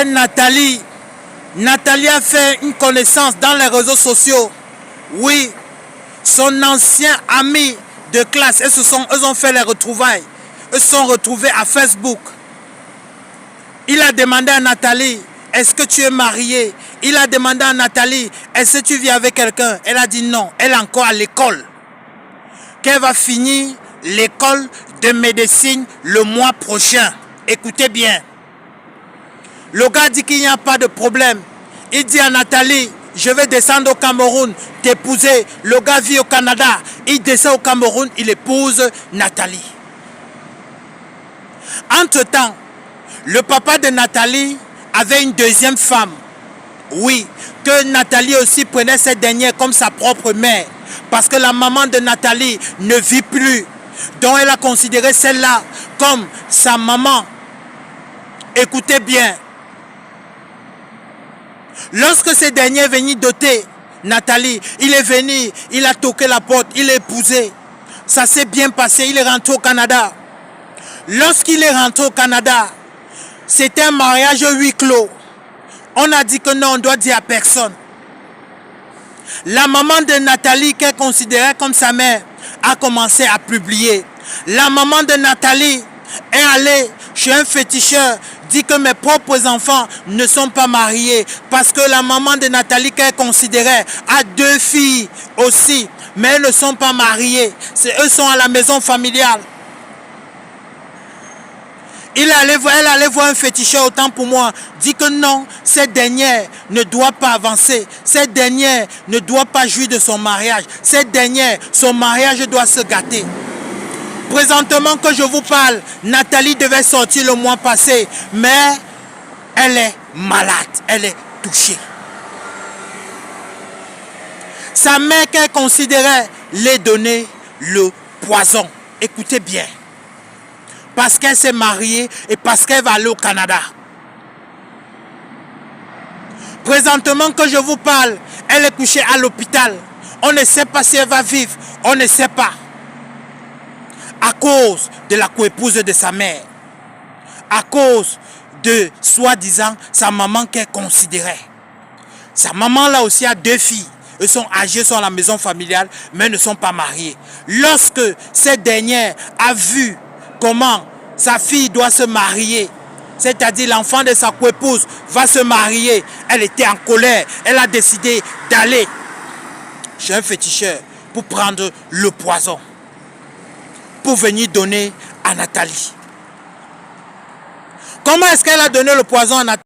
que Nathalie a fait une connaissance dans les réseaux sociaux. Oui, son ancien ami de classe, eux ont fait les retrouvailles. Eux se sont retrouvés à Facebook. Il a demandé à Nathalie, est-ce que tu es mariée? Il a demandé à Nathalie, est-ce que tu vis avec quelqu'un? Elle a dit non, elle est encore à l'école. Qu'elle va finir l'école de médecine le mois prochain. Écoutez bien. Le gars dit qu'il n'y a pas de problème. Il dit à Nathalie, je vais descendre au Cameroun, t'épouser. Le gars vit au Canada. Il descend au Cameroun, il épouse Nathalie. Entre-temps, le papa de Nathalie avait une deuxième femme. Oui, que Nathalie aussi prenait cette dernière comme sa propre mère. Parce que la maman de Nathalie ne vit plus. Donc elle a considéré celle-là comme sa maman. Écoutez bien. Lorsque ce dernier est venu doter Nathalie, il est venu, il a toqué la porte, il est épousé. Ça s'est bien passé, il est rentré au Canada. Lorsqu'il est rentré au Canada, c'était un mariage huis clos. On a dit que non, on doit dire à personne. La maman de Nathalie, qu'elle considérait comme sa mère, a commencé à publier. La maman de Nathalie est allée chez un féticheur, dit que mes propres enfants ne sont pas mariés. Parce que la maman de Nathalie, qu'elle considérait, a 2 filles aussi, mais elles ne sont pas mariées. Eux sont à la maison familiale. Elle allait voir un féticheur, autant pour moi, dit que non, cette dernière ne doit pas avancer, cette dernière ne doit pas jouir de son mariage, cette dernière, son mariage doit se gâter. Présentement que je vous parle, Nathalie devait sortir le mois passé, mais elle est malade, elle est touchée. Sa mère qu'elle considérait lui donner le poison. Écoutez bien. Parce qu'elle s'est mariée et parce qu'elle va aller au Canada. Présentement que je vous parle, elle est couchée à l'hôpital. On ne sait pas si elle va vivre, on ne sait pas. À cause de la coépouse de sa mère. À cause de, soi-disant, sa maman qu'elle considérait. Sa maman là aussi a 2 filles. Eux sont âgés, sont à la maison familiale, mais ne sont pas mariés. Lorsque cette dernière a vu comment sa fille doit se marier, c'est-à-dire l'enfant de sa coépouse va se marier, elle était en colère, elle a décidé d'aller chez un féticheur pour prendre le poison, pour venir donner à Nathalie. Comment est-ce qu'elle a donné le poison à Nathalie?